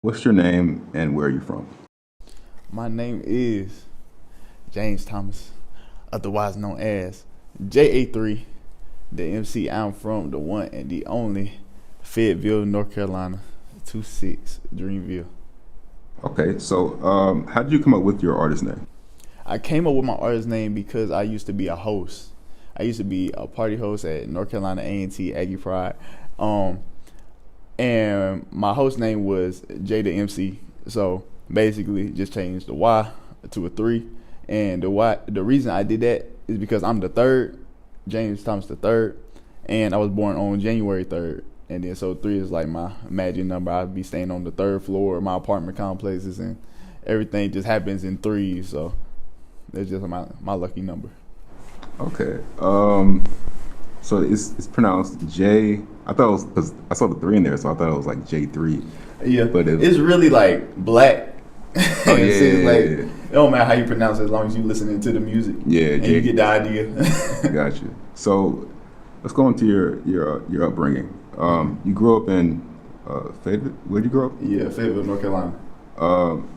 What's your name and where are you from? My name is James Thomas, otherwise known as JA3, the MC. I'm from the one and the only Fayetteville, North Carolina, 26 Dreamville. Okay, so how did you come up with your artist name? I came up with my artist name because I used to be a host. I used to be a party host at North Carolina A&T Aggie Pride. Um, and my host name was J the MC. So basically, just changed the Y to a three. And the reason I did that is because I'm the third, James Thomas the third, and I was born on January 3rd. And then so three is like my magic number. I'd be staying on the third floor of my apartment complexes, and everything just happens in threes. So that's just my lucky number. Okay, so it's pronounced J. I thought it was because I saw the three in there, so I thought it was like J3. Yeah, But it's really like black. oh yeah, So it's like yeah, it don't matter how you pronounce it as long as you listening to the music yeah, and J. you get the idea. Got you. So let's go into your upbringing. You grew up in Fayetteville. Where'd you grow up? Yeah, Fayetteville, North Carolina.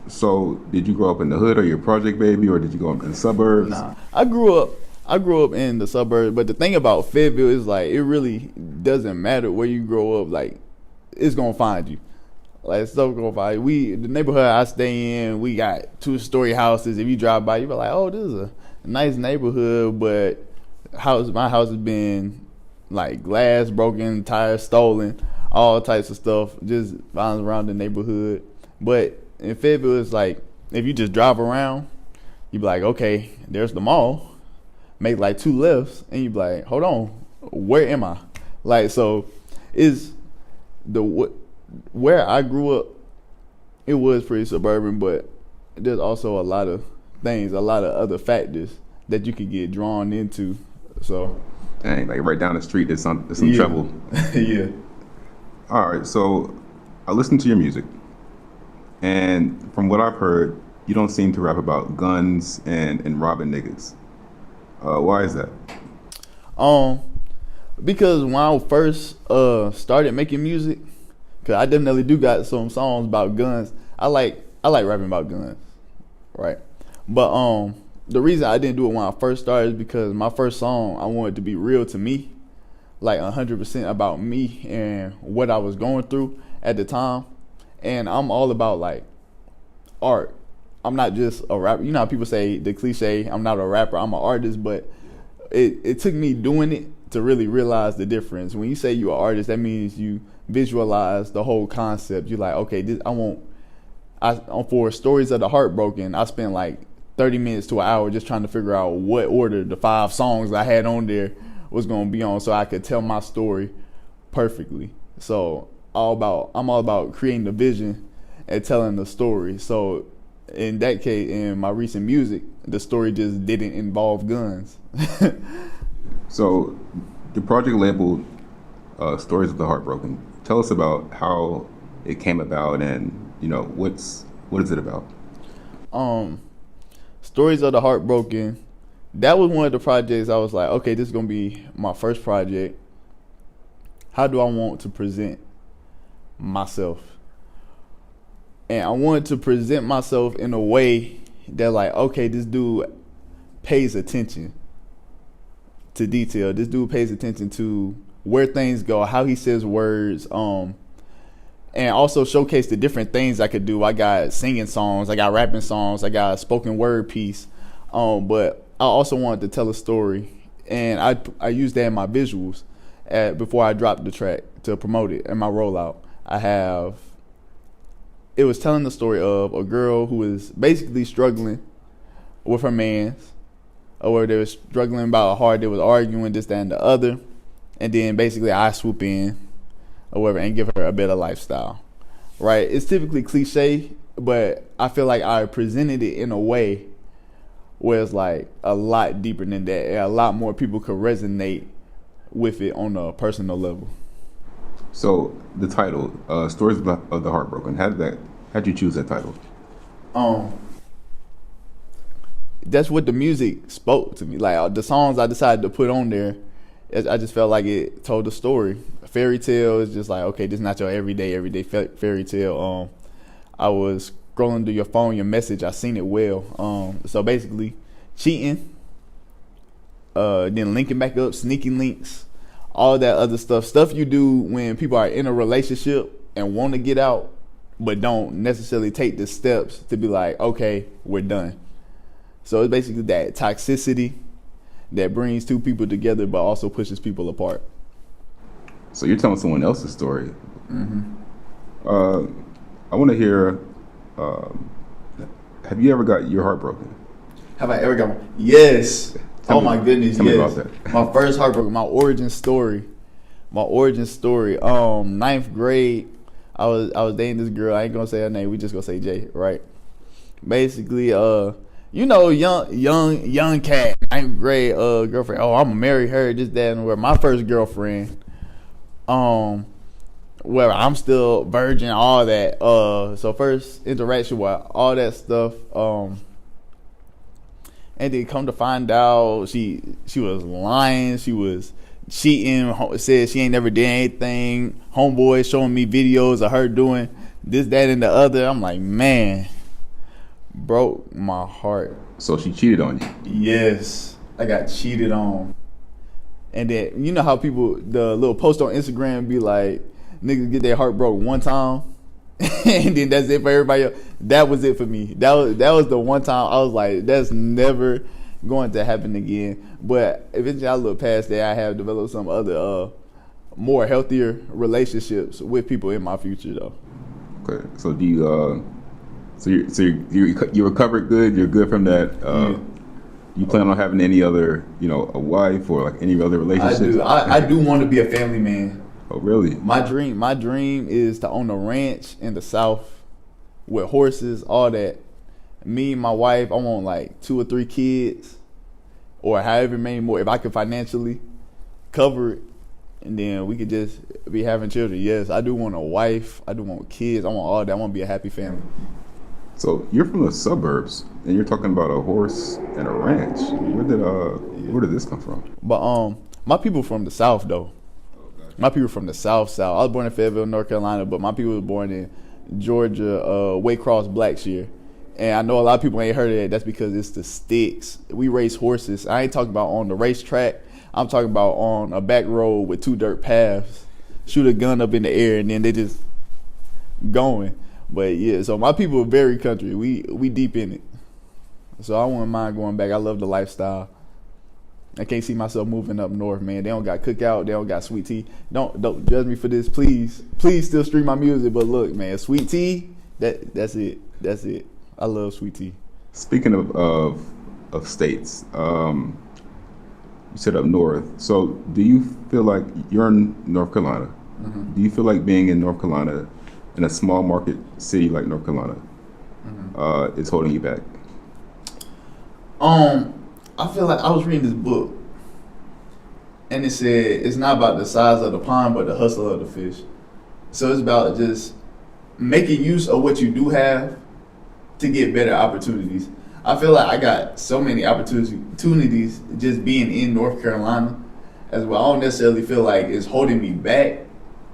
So did you grow up in the hood, or you a project baby, or did you grow up in the suburbs? Nah, I grew up in the suburbs, but the thing about Fayetteville is like it really doesn't matter where you grow up. Like it's gonna find you. Like stuff gonna find you. The neighborhood I stay in, we got 2-story houses. If you drive by, you be like, oh, this is a nice neighborhood, but my house has been like glass broken, tires stolen, all types of stuff just found around the neighborhood. But in Fayetteville, it's like if you just drive around, you be like, okay, there's the mall. Make like two lefts, and you be like, hold on, where am I? Like so, is the where I grew up, it was pretty suburban, but there's also a lot of things, a lot of other factors that you could get drawn into. So Dang, like right down the street, there's some yeah, trouble. yeah. All right, so I listened to your music, and from what I've heard, you don't seem to rap about guns and robbing niggas. Why is that? Um, because when I first started making music, cause I definitely do got some songs about guns. I like rapping about guns, right? But the reason I didn't do it when I first started is because my first song I wanted to be real to me, like 100% about me and what I was going through at the time. And I'm all about like art. I'm not just a rapper. You know how people say the cliche, I'm not a rapper, I'm an artist, but it took me doing it to really realize the difference. When you say you're an artist, that means you visualize the whole concept. You're like, okay, for Stories of the Heartbroken, I spent like 30 minutes to an hour just trying to figure out what order the 5 songs I had on there was going to be on so I could tell my story perfectly. So I'm all about creating the vision and telling the story. So in that case, in my recent music, the story just didn't involve guns. So the project labeled Stories of the Heartbroken. Tell us about how it came about, and what is it about? um Stories of the Heartbroken, that was one of the projects I was like, okay, this is gonna be my first project. How do I want to present myself? And I wanted to present myself in a way that like, okay, this dude pays attention to detail. This dude pays attention to where things go, how he says words, and also showcase the different things I could do. I got singing songs, I got rapping songs, I got a spoken word piece, but I also wanted to tell a story, and I used that in my visuals before I dropped the track to promote it in my rollout. It was telling the story of a girl who was basically struggling with her man's, or they were struggling about how hard they was arguing, this, that, and the other. And then basically I swoop in or whatever and give her a better lifestyle. Right? It's typically cliche, but I feel like I presented it in a way where it's like a lot deeper than that. And a lot more people could resonate with it on a personal level. So the title, Stories of the Heartbroken. How'd you choose that title? Um, that's what the music spoke to me. Like the songs I decided to put on there, I just felt like it told a story. A fairy tale is just like, okay, this is not your everyday fairy tale. I was scrolling through your phone, your message, I seen it well. So basically, cheating, then linking back up, sneaking links, all that other stuff you do when people are in a relationship and want to get out, but don't necessarily take the steps to be like, okay, we're done. So it's basically that toxicity that brings two people together, but also pushes people apart. So you're telling someone else's story. I want to hear. Have you ever got your heart broken? Have I ever got one? Yes. Tell me- my goodness, tell me yes. about that. My first heartbroken, my origin story. Ninth grade, I was dating this girl. I ain't gonna say her name. We just gonna say Jay, right? Basically, young cat, ninth grade, girlfriend. Oh, I'm gonna marry her. Just that, and where my first girlfriend, where I'm still virgin, all that. So first interaction with all that stuff. And then come to find out, she was lying. She was cheating. Said she ain't never did anything. Homeboy showing me videos of her doing this, that, and the other. I'm like, man, broke my heart. So she cheated on you. Yes, I got cheated on. And then you know how people, the little post on Instagram be like, niggas get their heart broke one time, and then that's it for everybody else. That was it for me. That was the one time I was like, that's never going to happen again. But eventually I look past that. I have developed some other more healthier relationships with people in my future though. Okay. So do you? You recovered good. You're good from that. Yeah. You plan on having any other, a wife or like any other relationships? I do want to be a family man. Oh, really? My dream is to own a ranch in the South with horses, all that. Me and my wife, I want like 2 or 3 kids, or however many more, if I could financially cover it, and then we could just be having children. Yes, I do want a wife. I do want kids. I want all that. I want to be a happy family. So you're from the suburbs, and you're talking about a horse and a ranch. Where did this come from? But my people from the South though. My people from the South. I was born in Fayetteville, North Carolina, but my people were born in Georgia, Waycross, Blackshear. And I know a lot of people ain't heard of that. That's because it's the sticks. We race horses. I ain't talking about on the racetrack. I'm talking about on a back road with 2 dirt paths. Shoot a gun up in the air and then they just going. But yeah, so my people are very country. We deep in it. So I wouldn't mind going back. I love the lifestyle. I can't see myself moving up north, man. They don't got cookout. They don't got sweet tea. Don't judge me for this, please. Please still stream my music. But look, man, sweet tea, that's it. That's it. I love sweet tea. Speaking of states, you said up north. So do you feel like you're in North Carolina? Mm-hmm. Do you feel like being in North Carolina, in a small market city like North Carolina, is holding you back? I feel like I was reading this book, and it said it's not about the size of the pond, but the hustle of the fish. So it's about just making use of what you do have to get better opportunities. I feel like I got so many opportunities just being in North Carolina as well. I don't necessarily feel like it's holding me back,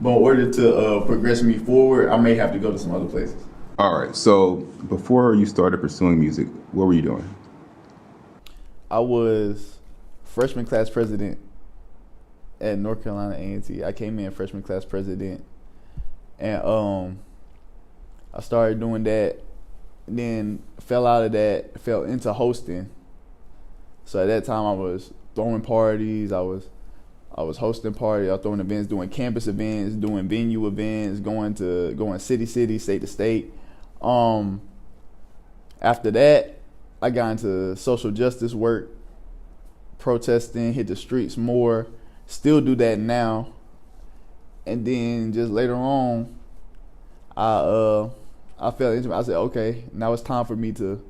but in order to progress me forward, I may have to go to some other places. All right. So before you started pursuing music, what were you doing? I was freshman class president at North Carolina A&T. I came in freshman class president, and I started doing that. Then fell out of that, fell into hosting. So at that time, I was throwing parties. I was hosting parties. I was throwing events, doing campus events, doing venue events, going city, state to state. After that, I got into social justice work, protesting, hit the streets more, still do that now. And then just later on, I fell into it. I said, okay, now it's time for me to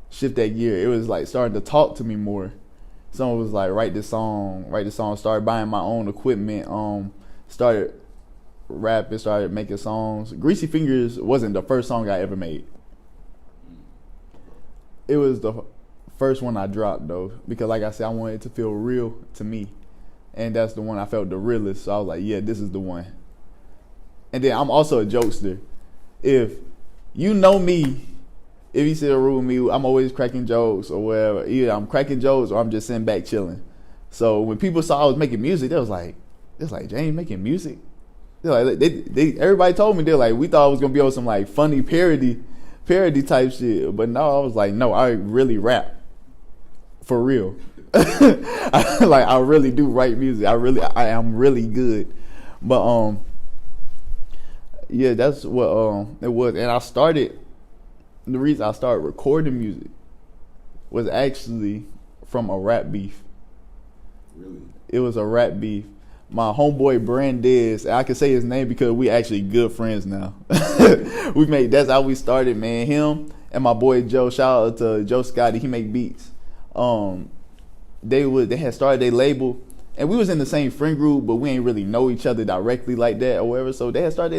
shift that gear. It was like starting to talk to me more. Someone was like, write this song. Started buying my own equipment, started rapping, started making songs. Greasy Fingers wasn't the first song I ever made. It was the first one I dropped though, because like I said, I wanted it to feel real to me, and that's the one I felt the realest. So I was like, yeah, this is the one. And then I'm also a jokester. If you know me. If you sit in a room with me, I'm always cracking jokes or whatever. Either I'm cracking jokes or I'm just sitting back chilling. So when people saw I was making music, they was like, James making music. They're like, everybody told me, they're like, we thought I was gonna be on some like funny parody type shit. But no, I was like, no, I really rap for real. I really do write music. I am really good. But yeah, that's what it was. And the reason I started recording music was actually from a rap beef. Really? It was a rap beef. My homeboy Brandez, I can say his name because we actually good friends now. That's how we started, man. Him and my boy Joe, shout out to Joe Scotty, he make beats. They had started their label, and we was in the same friend group, but we ain't really know each other directly like that or whatever. So they had started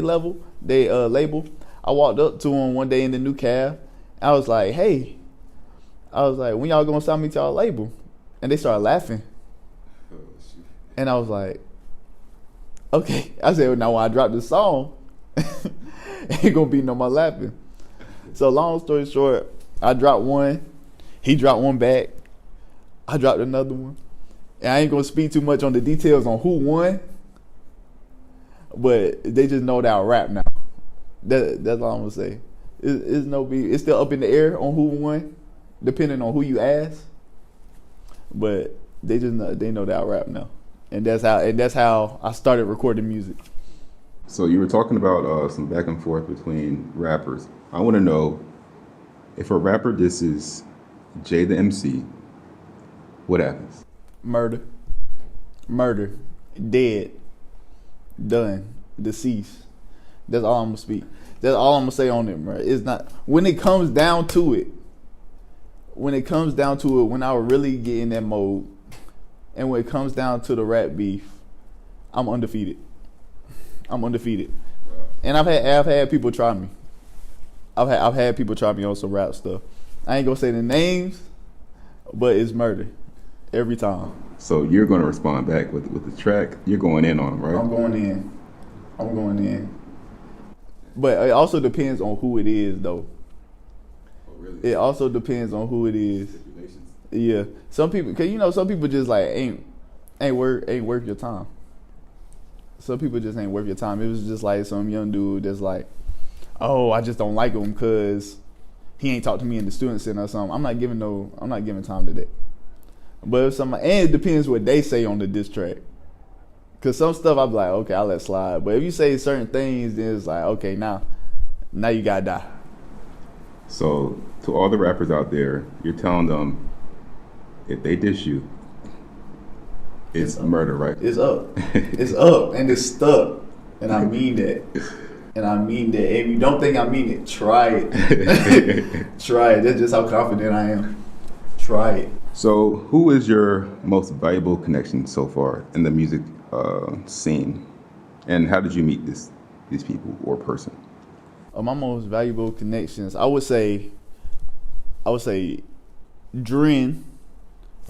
their label. I walked up to him one day in the new cab. I was like, hey, when y'all gonna sign me to our label? And they started laughing. Oh, shoot. And I was like, okay. I said, well, now when I drop the song, ain't gonna be no more laughing. So long story short, I dropped one. He dropped one back. I dropped another one. And I ain't gonna speak too much on the details on who won, but they just know that I rap now. That's all I'm gonna say. It's still up in the air on who won, depending on who you ask. But they know that I rap now, and that's how I started recording music. So you were talking about some back and forth between rappers. I want to know if a rapper disses Jay the MC, what happens? Murder, dead, done, deceased. That's all I'm gonna speak. That's all I'm gonna say on it, bro. It's not when it comes down to it. When I really get in that mode, and when it comes down to the rap beef, I'm undefeated. And I've had people try me. I've had people try me on some rap stuff. I ain't gonna say the names, but it's murder every time. So you're gonna respond back with the track. You're going in on them, right? I'm going in. But it also depends on who it is, though. Oh, really? It also depends on who it is. Stipulations? Yeah, some people, cause some people just like ain't worth your time. Some people just ain't worth your time. It was just like some young dude that's like, oh, I just don't like him because he ain't talked to me in the student center or something. I'm not giving time to that. But if and it depends what they say on the diss track. Cause some stuff I'll be like, okay, I'll let slide. But if you say certain things, then it's like, okay, now you gotta die. So to all the rappers out there, you're telling them if they diss you, it's murder, right? It's up. It's up and it's stuck. And I mean that. If you don't think I mean it, try it. Try it. That's just how confident I am. Try it. So who is your most valuable connection so far in the music scene? And how did you meet these people or person? My most valuable connections, I would say Dren,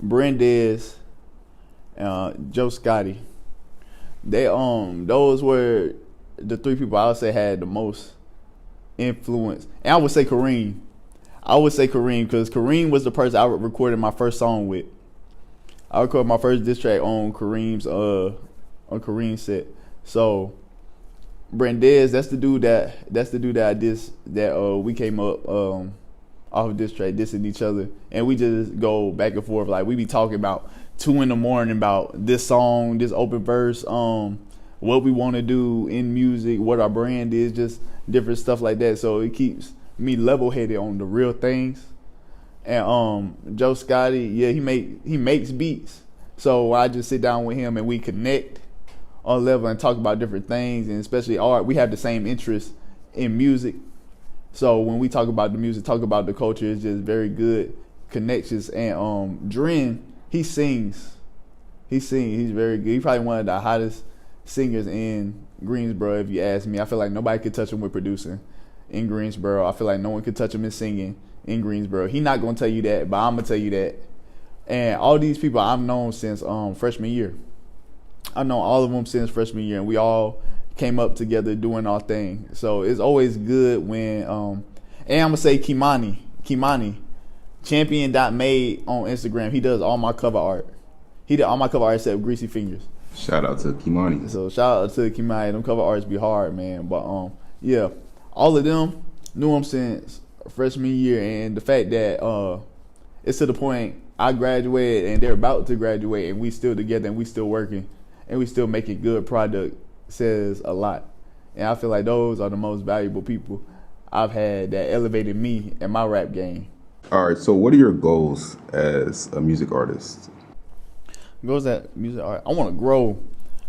Brandez, Joe Scotty. They those were the three people I would say had the most influence. And I would say Kareem. Because Kareem was the person I recorded my first song with. I recorded my first diss track on Kareem's set. So Brandez, that's the dude that I dissed, that we came up off of diss track dissing each other, and we just go back and forth. Like we be talking about 2 a.m. about this song, this open verse, what we want to do in music, what our brand is, just different stuff like that. So it keeps me level-headed on the real things. And Joe Scotty, yeah, he makes beats. So I just sit down with him and we connect on level and talk about different things, and especially art. We have the same interest in music. So when we talk about the music, talk about the culture, it's just very good connections. And Dren, he sings. He's very good. He's probably one of the hottest singers in Greensboro, if you ask me. I feel like nobody could touch him with producing in Greensboro. I feel like no one could touch him in singing in Greensboro. He's not gonna tell you that, but I'm gonna tell you that. And all these people I've known since freshman year. I've known all of them since freshman year, and we all came up together doing our thing. So it's always good when And I'm gonna say Kimani, champion.made on Instagram. He does all my cover art. He did all my cover art except Greasy Fingers. Shout out to Kimani. So shout out to Kimani. Them cover arts be hard, man. But yeah, all of them knew him since freshman year, and the fact that it's to the point I graduated and they're about to graduate, and we still together and we still working and we still making good product says a lot. And I feel like those are the most valuable people I've had that elevated me in my rap game. All right, so what are your goals as a music artist? Goes that music art. I want to grow.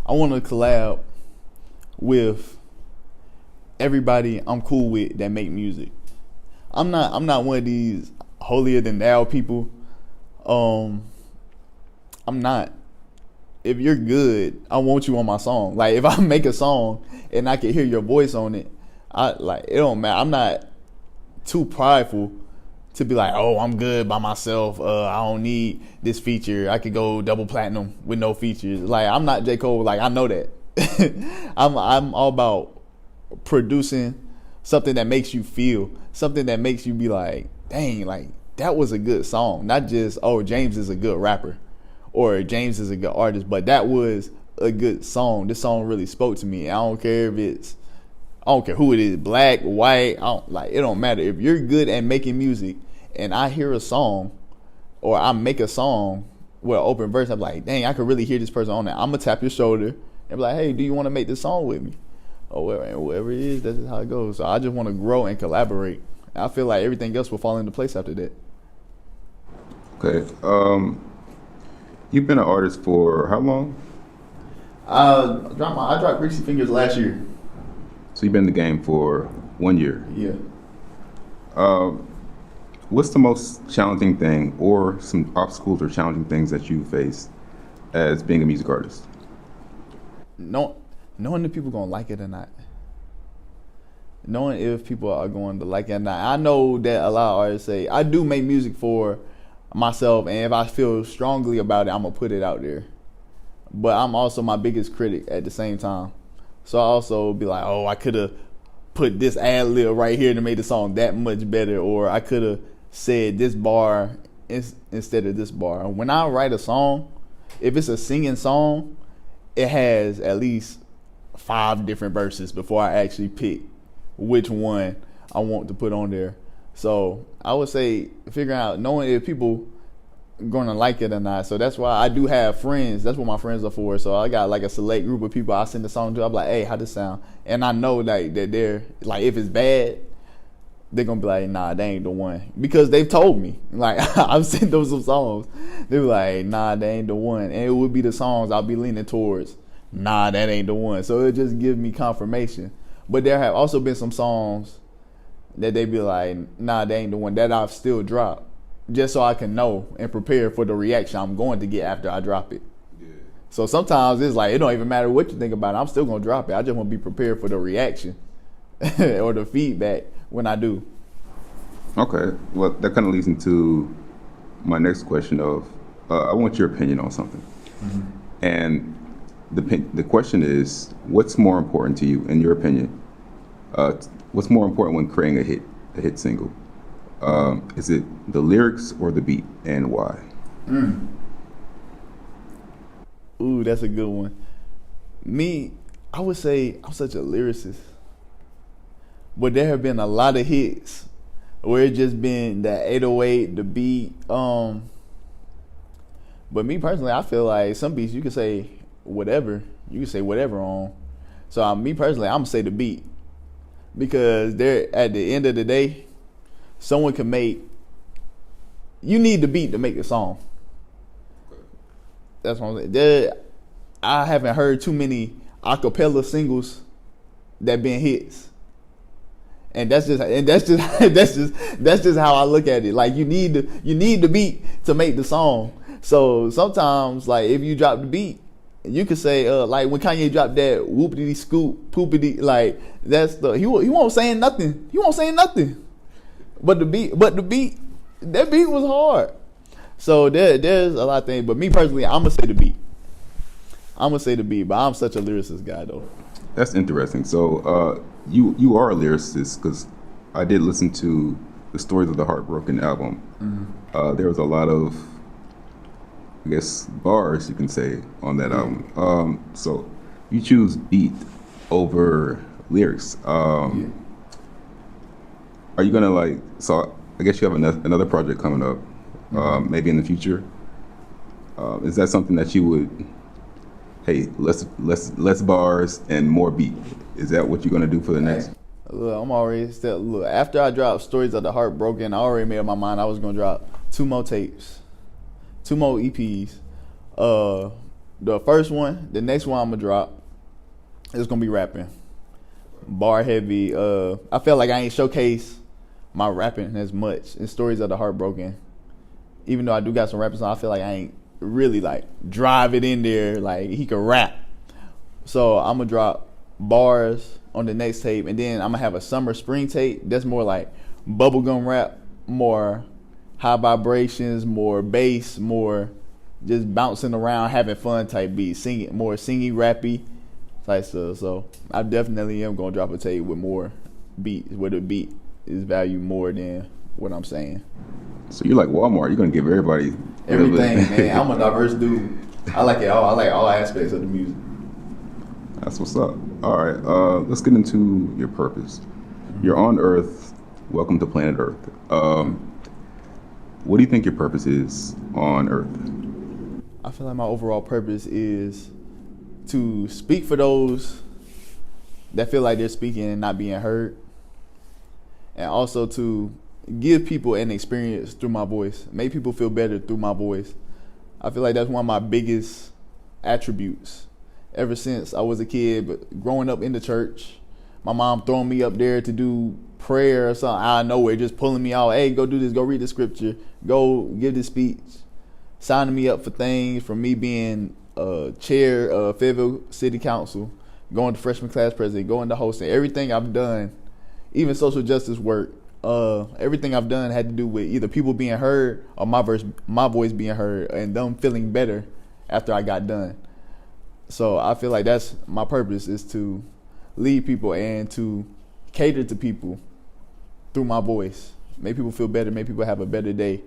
I want to collab with everybody I'm cool with that make music. I'm not one of these holier than thou people. I'm not. If you're good, I want you on my song. Like if I make a song and I can hear your voice on it, it don't matter. I'm not too prideful to be like, oh, I'm good by myself. I don't need this feature. I could go double platinum with no features. Like I'm not J. Cole. Like I know that. I'm all about producing something that makes you feel, something that makes you be like, dang, like that was a good song. Not just, oh, James is a good rapper or James is a good artist, but that was a good song. This song really spoke to me. I don't care who it is, black, white, it don't matter. If you're good at making music and I hear a song or I make a song with an open verse, I'm like, dang, I could really hear this person on that. I'm gonna tap your shoulder and be like, hey, do you want to make this song with me? Or whatever it is, that's just how it goes. So I just want to grow and collaborate. I feel like everything else will fall into place after that. Okay. You've been an artist for how long? I dropped Greasy Fingers last year. So you've been in the game for 1 year. Yeah. What's the most challenging thing or some obstacles or challenging things that you faced as being a music artist? Knowing if people gonna like it or not. Knowing if people are going to like it or not. I know that a lot of artists say, I do make music for myself, and if I feel strongly about it, I'm gonna put it out there. But I'm also my biggest critic at the same time. So I also be like, oh, I could have put this ad lib right here to make the song that much better, or I could have said this bar instead of this bar. When I write a song, if it's a singing song, it has at least 5 different verses before I actually pick which one I want to put on there. So I would say figuring out, knowing if people gonna like it or not. So that's why I do have friends. That's what my friends are for. So I got like a select group of people I send the song to. I'm like, hey, how this sound? And I know like that they're like, if it's bad, they're gonna be like, nah, they ain't the one, because they've told me. Like I've sent them some songs. They were like, nah, they ain't the one. And it would be the songs I'll be leaning towards, nah, that ain't the one. So it just gives me confirmation. But there have also been some songs that they be like, nah, they ain't the one, that I've still dropped, just so I can know and prepare for the reaction I'm going to get after I drop it. Yeah. So sometimes it's like, it don't even matter what you think about it, I'm still gonna drop it. I just want to be prepared for the reaction or the feedback when I do. Okay, well, that kind of leads into my next question of, I want your opinion on something. Mm-hmm. And the question is, what's more important to you, in your opinion? What's more important when creating a hit single? Is it the lyrics or the beat, and why? Ooh, that's a good one. Me, I would say I'm such a lyricist, but there have been a lot of hits where it's just been the 808, the beat. But me personally, I feel like some beats you can say whatever. You can say whatever on. So me personally, I'm gonna say the beat, because they're, at the end of the day, someone can make. You need the beat to make the song. That's what I'm saying. I haven't heard too many acapella singles that been hits, and that's just how I look at it. Like you need the beat to make the song. So sometimes, like if you drop the beat, you could say like when Kanye dropped that whoopity scoop poopity, like that's he won't saying nothing. He won't saying nothing. But the beat, that beat was hard. So there's a lot of things. But me personally, I'm gonna say the beat. But I'm such a lyricist guy though. That's interesting. So you are a lyricist, because I did listen to the Stories of the Heartbroken album. There was a lot of, I guess, bars you can say on that album. So you choose beat over lyrics. Are you gonna like? So I guess you have another project coming up, maybe in the future. Is that something that you would? Hey, less bars and more beat. Is that what you're gonna do for the next? Look, I'm already still look. After I dropped Stories of the Heartbroken, I already made up my mind I was gonna drop 2 more tapes, 2 more EPs. The first one, the next one I'm gonna drop is gonna be rapping, bar heavy. I felt like I ain't showcased my rapping as much in Stories of the Heartbroken. Even though I do got some rapping songs, I feel like I ain't really like drive it in there like he could rap. So I'm gonna drop bars on the next tape, and then I'm gonna have a summer spring tape that's more like bubblegum rap, more high vibrations, more bass, more just bouncing around, having fun type beats, singing more singy rappy type stuff. So I definitely am gonna drop a tape with more beats, where the beat is valued more than what I'm saying. So you're like Walmart. You're gonna give everybody Everything, man. I'm a diverse dude. I like it all. I like all aspects of the music. That's what's up. All right, let's get into your purpose. You're on Earth. Welcome to planet Earth. What do you think your purpose is on Earth? I feel like my overall purpose is to speak for those that feel like they're speaking and not being heard, and also to give people an experience through my voice, make people feel better through my voice. I feel like that's one of my biggest attributes. Ever since I was a kid, but growing up in the church, my mom throwing me up there to do prayer or something out of nowhere, just pulling me out. Hey, go do this, go read the scripture, go give this speech, signing me up for things, from me being chair of Fayetteville City Council, going to freshman class president, going to hosting. Everything I've done, even social justice work, everything I've done had to do with either people being heard or my voice being heard, and them feeling better after I got done. So I feel like that's my purpose, is to lead people and to cater to people through my voice, make people feel better, make people have a better day,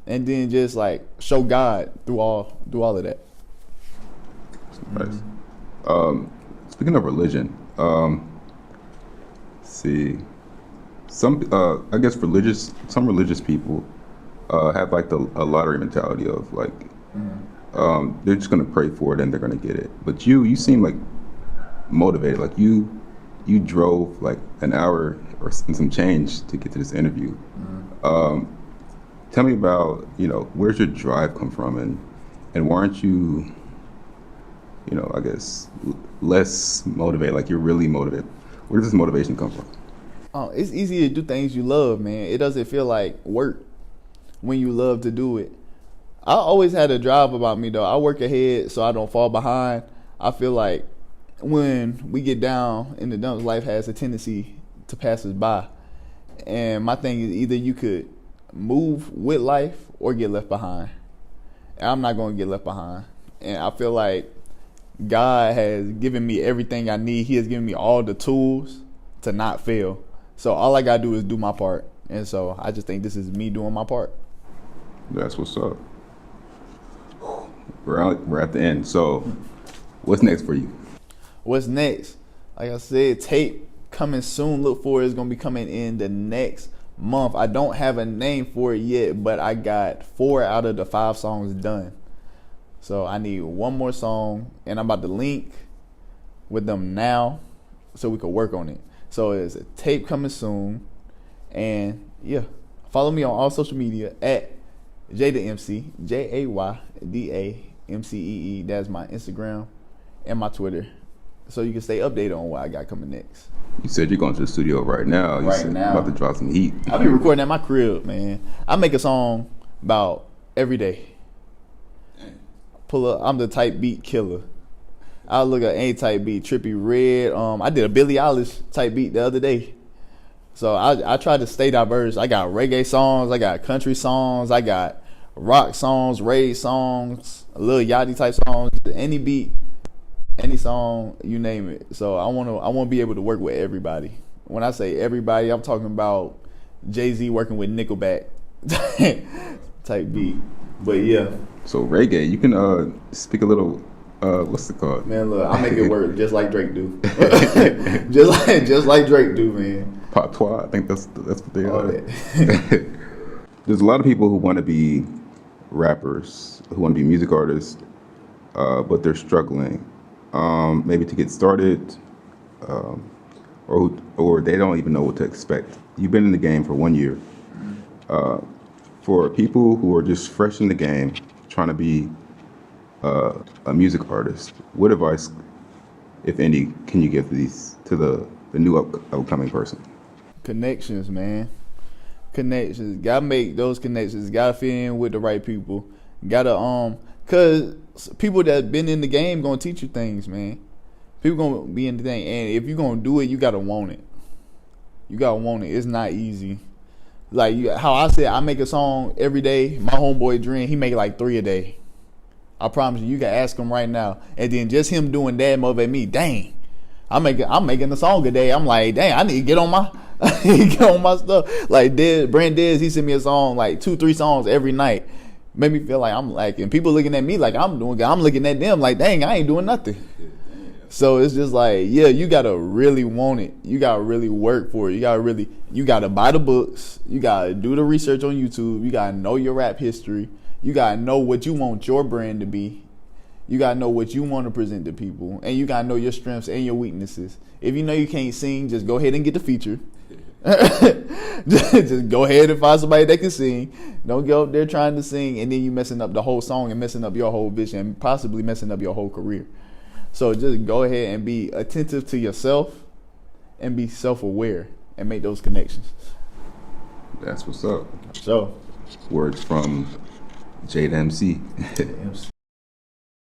and then just like show God through all of that. Nice. Speaking of religion, let's see, some I guess some religious people have like a lottery mentality of like. They're just gonna pray for it and they're gonna get it. But you seem like motivated. Like you drove like an hour or some change to get to this interview. Tell me about, where's your drive come from, and why aren't you, I guess less motivated? Like you're really motivated. Where does this motivation come from? Oh, it's easy to do things you love, man. It doesn't feel like work when you love to do it. I always had a drive about me, though. I work ahead so I don't fall behind. I feel like when we get down in the dumps, life has a tendency to pass us by. And my thing is, either you could move with life or get left behind. And I'm not going to get left behind. And I feel like God has given me everything I need. He has given me all the tools to not fail. So all I got to do is do my part. And so I just think this is me doing my part. That's what's up. We're at the end. So what's next for you? What's next? Like I said, tape coming soon. Look for it. It's going to be coming in the next month. I don't have a name for it yet, but I got 4 out of the 5 songs done. So I need one more song, and I'm about to link with them now so we can work on it. So it's a tape coming soon. And yeah, follow me on all social media at JayDaMcee, JayDaMcee. That's my Instagram and my Twitter. So you can stay updated on what I got coming next. You said you're going to the studio right now. You said now. About to drop some heat. I'll be recording at my crib, man. I make a song about every day. Pull up. I'm the type beat killer. I look at any type beat, Trippy Red. I did a Billie Eilish type beat the other day. So I try to stay diverse. I got reggae songs, I got country songs, I got rock songs, rave songs, a Lil Yachty type songs, any beat, any song, you name it. So I want to be able to work with everybody When I say everybody, I'm talking about Jay-Z working with Nickelback type beat. But yeah. So reggae, you can speak a little. What's it called? Man, look, I make it work just like Drake do. just like Drake do, man. Patois, I think that's what they All are. that. There's a lot of people who want to be rappers, who want to be music artists, but they're struggling, maybe to get started, or they don't even know what to expect. You've been in the game for 1 year. For people who are just fresh in the game, trying to be a music artist, what advice, if any, can you give to the new upcoming person? Connections, man. Connections. Gotta make those connections. Gotta fit in with the right people. Gotta cause people that been in the game gonna teach you things, man. People gonna be in the thing, and if you gonna do it, you gotta want it. You gotta want it. It's not easy. Like how I said, I make a song every day. My homeboy Dream, he make like 3 a day. I promise you. You can ask him right now, and then just him doing that motivate me. Dang, I'm making a song a day. I'm like, dang, I need to get on my stuff. Like Brand Dez, he sent me a song like 2-3 songs every night. Made me feel like I'm like, and people looking at me like I'm looking at them like, dang, I ain't doing nothing. So it's just like, yeah, you gotta really want it. You gotta really work for it. You gotta buy the books. You gotta do the research on YouTube. You gotta know your rap history. You gotta know what you want your brand to be. You gotta know what you want to present to people, and you gotta know your strengths and your weaknesses. If you know you can't sing, just go ahead and get the feature. Just go ahead and find somebody that can sing. Don't go up there trying to sing, and then you messing up the whole song and messing up your whole vision, and possibly messing up your whole career. So just go ahead and be attentive to yourself, and be self-aware, and make those connections. That's what's up. So, Words from Jade MC.